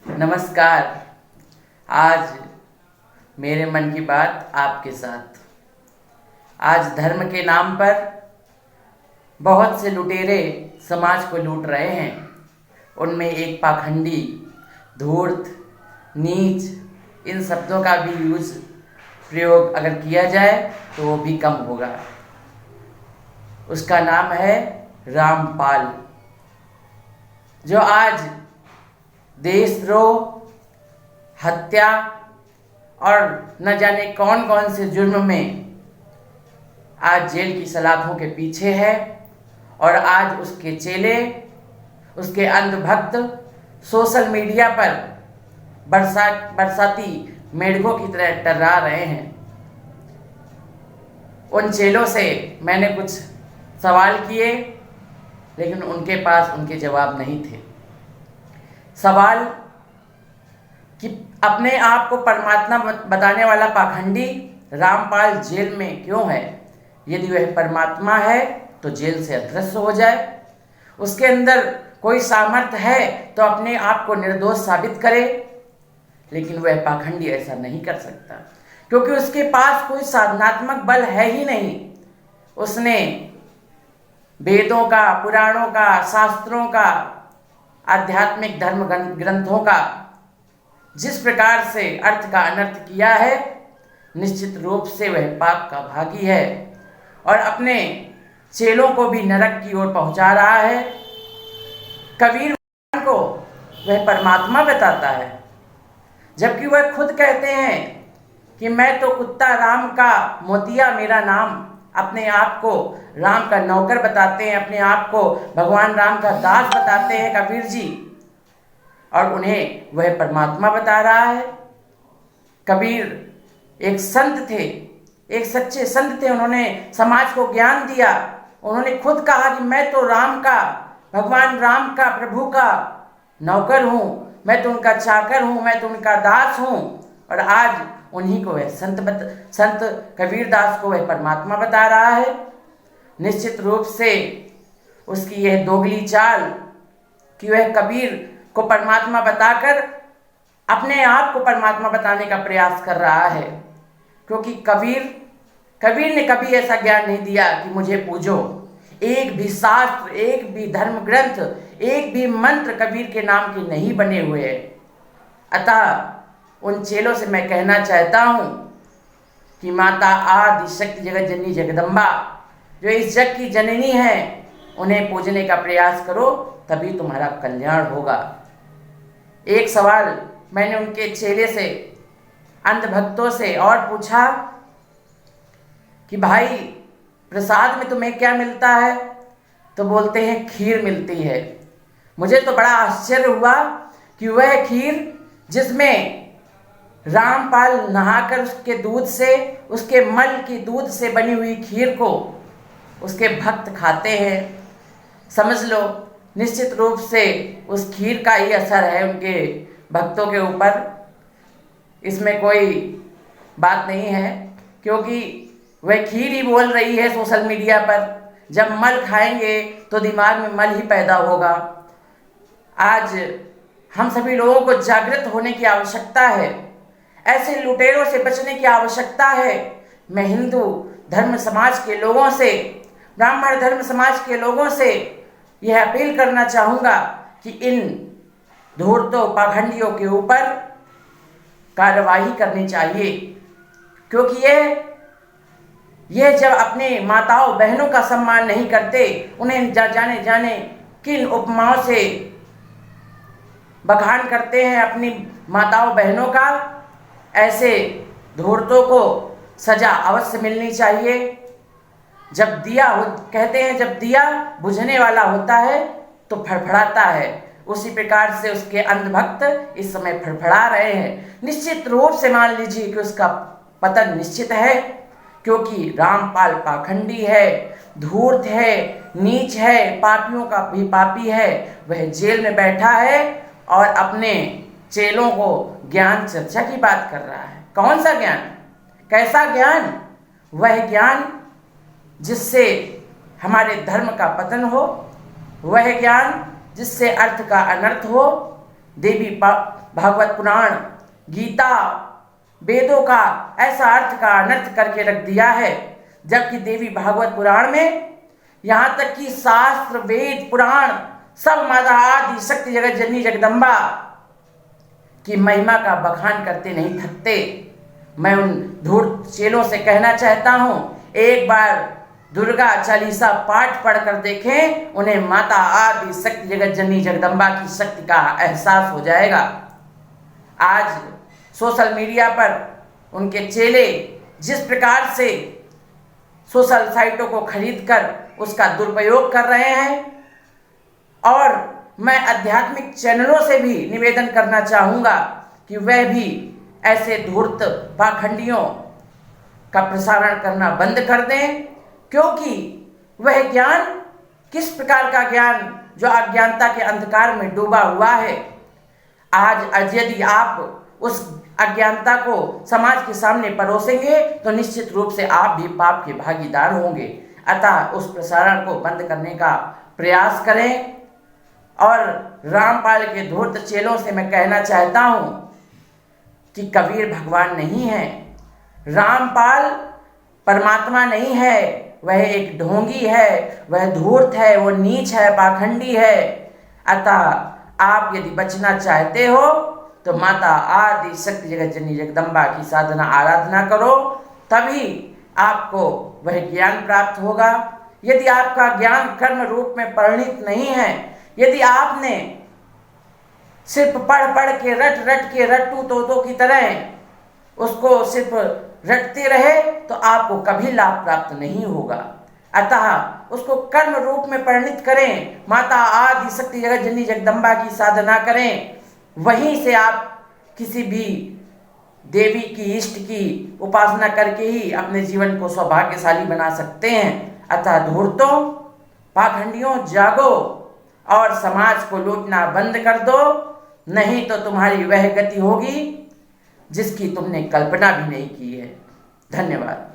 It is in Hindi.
नमस्कार। आज मेरे मन की बात आपके साथ। आज धर्म के नाम पर बहुत से लुटेरे समाज को लूट रहे हैं। उनमें एक पाखंडी, धूर्त, नीच इन शब्दों का भी प्रयोग अगर किया जाए तो वो भी कम होगा। उसका नाम है रामपाल, जो आज देशद्रोह, हत्या और न जाने कौन कौन से जुर्म में आज जेल की सलाखों के पीछे है। और आज उसके चेले, उसके अंधभक्त सोशल मीडिया पर बरसाती मेढकों की तरह टर्रा रहे हैं। उन चेलों से मैंने कुछ सवाल किए, लेकिन उनके पास उनके जवाब नहीं थे। सवाल कि अपने आप को परमात्मा बताने वाला पाखंडी रामपाल जेल में क्यों है? यदि वह परमात्मा है तो जेल से अदृश्य हो जाए। उसके अंदर कोई सामर्थ्य है तो अपने आप को निर्दोष साबित करे, लेकिन वह पाखंडी ऐसा नहीं कर सकता, क्योंकि उसके पास कोई साधनात्मक बल है ही नहीं। उसने वेदों का, पुराणों का, शास्त्रों का, आध्यात्मिक धर्म ग्रंथों का जिस प्रकार से अर्थ का अनर्थ किया है, निश्चित रूप से वह पाप का भागी है और अपने चेलों को भी नरक की ओर पहुंचा रहा है। कबीर को वह परमात्मा बताता है, जबकि वह खुद कहते हैं कि मैं तो कुत्ता राम का मोतिया मेरा नाम। अपने आप को राम का नौकर बताते हैं, अपने आप को भगवान राम का दास बताते हैं कबीर जी, और उन्हें वह परमात्मा बता रहा है। कबीर एक संत थे, एक सच्चे संत थे। उन्होंने समाज को ज्ञान दिया। उन्होंने खुद कहा कि मैं तो राम का, भगवान राम का, प्रभु का नौकर हूँ, मैं तो उनका चाकर हूँ, मैं तो उनका दास हूँ। और आज उन्हीं को वह संत कबीर दास को वह परमात्मा बता रहा है। निश्चित रूप से उसकी यह दोगली चाल कि वह कबीर को परमात्मा बताकर अपने आप को परमात्मा बताने का प्रयास कर रहा है, क्योंकि कबीर ने कभी ऐसा ज्ञान नहीं दिया कि मुझे पूजो। एक भी शास्त्र, एक भी धर्म ग्रंथ, एक भी मंत्र कबीर के नाम के नहीं बने हुए हैं। अतः उन चेलों से मैं कहना चाहता हूँ कि माता आदि शक्ति जगत जननी जगदम्बा, जो इस जग की जननी है, उन्हें पूजने का प्रयास करो, तभी तुम्हारा कल्याण होगा। एक सवाल मैंने उनके चेले से, अंधभक्तों से और पूछा कि भाई प्रसाद में तुम्हें क्या मिलता है? तो बोलते हैं खीर मिलती है। मुझे तो बड़ा आश्चर्य हुआ कि वह खीर जिसमें रामपाल नहाकर उसके दूध से, उसके मल की दूध से बनी हुई खीर को उसके भक्त खाते हैं। समझ लो, निश्चित रूप से उस खीर का ही असर है उनके भक्तों के ऊपर। इसमें कोई बात नहीं है, क्योंकि वह खीर ही बोल रही है सोशल मीडिया पर। जब मल खाएंगे तो दिमाग में मल ही पैदा होगा। आज हम सभी लोगों को जागृत होने की आवश्यकता है, ऐसे लुटेरों से बचने की आवश्यकता है। मैं हिंदू धर्म समाज के लोगों से, ब्राह्मण धर्म समाज के लोगों से यह अपील करना चाहूँगा कि इन धूर्तों, पाखंडियों के ऊपर कार्यवाही करनी चाहिए, क्योंकि यह जब अपने माताओं बहनों का सम्मान नहीं करते, उन्हें जाने किन उपमाओं से बखान करते हैं अपनी माताओं बहनों का, ऐसे धूर्तों को सजा अवश्य मिलनी चाहिए। कहते हैं जब दिया बुझने वाला होता है तो फड़फड़ाता है। उसी प्रकार से उसके अंधभक्त इस समय फड़फड़ा रहे हैं। निश्चित रूप से मान लीजिए कि उसका पतन निश्चित है, क्योंकि रामपाल पाखंडी है, धूर्त है, नीच है, पापियों का भी पापी है। वह जेल में बैठा है और अपने चेलों को ज्ञान चर्चा की बात कर रहा है। कौन सा ज्ञान? कैसा ज्ञान? वह ज्ञान जिससे हमारे धर्म का पतन हो, वह ज्ञान जिससे अर्थ का अनर्थ हो, देवी भागवत पुराण, गीता, वेदों का ऐसा अर्थ का अनर्थ करके रख दिया है, जबकि देवी भागवत पुराण में यहाँ तक कि शास्त्र, वेद, पुराण सब माता आदि शक्ति जगत जननी जगदम्बा की महिमा का बखान करते नहीं थकते। मैं उन धूर्त चेलों से कहना चाहता हूँ, एक बार दुर्गा चालीसा पाठ पढ़कर देखें, उन्हें माता आदि शक्ति जगत जननी जगदम्बा की शक्ति का एहसास हो जाएगा। आज सोशल मीडिया पर उनके चेले जिस प्रकार से सोशल साइटों को खरीदकर उसका दुरुपयोग कर रहे हैं, और मैं आध्यात्मिक चैनलों से भी निवेदन करना चाहूँगा कि वह भी ऐसे धूर्त पाखंडियों का प्रसारण करना बंद कर दें, क्योंकि वह ज्ञान किस प्रकार का ज्ञान जो अज्ञानता के अंधकार में डूबा हुआ है। आज यदि आप उस अज्ञानता को समाज के सामने परोसेंगे तो निश्चित रूप से आप भी पाप के भागीदार होंगे। अतः उस प्रसारण को बंद करने का प्रयास करें। और रामपाल के धूर्त चेलों से मैं कहना चाहता हूँ कि कबीर भगवान नहीं है, रामपाल परमात्मा नहीं है, वह एक ढोंगी है, वह धूर्त है, वो नीच है, पाखंडी है। अतः आप यदि बचना चाहते हो तो माता आदि शक्ति जगत जननी जगदम्बा की साधना आराधना करो, तभी आपको वह ज्ञान प्राप्त होगा। यदि आपका ज्ञान कर्म रूप में परिणित नहीं है, यदि आपने सिर्फ पढ़ पढ़ के रट के रट्टू तोतों की तरह उसको सिर्फ रटते रहे तो आपको कभी लाभ प्राप्त नहीं होगा। अतः उसको कर्म रूप में परिणित करें, माता आदि शक्ति जगत जननी जगदम्बा की साधना करें, वहीं से आप किसी भी देवी की, इष्ट की उपासना करके ही अपने जीवन को सौभाग्यशाली बना सकते हैं। अतः धूर्तों, पाखंडियों, जागो और समाज को लूटना बंद कर दो, नहीं तो तुम्हारी वह गति होगी जिसकी तुमने कल्पना भी नहीं की है। धन्यवाद।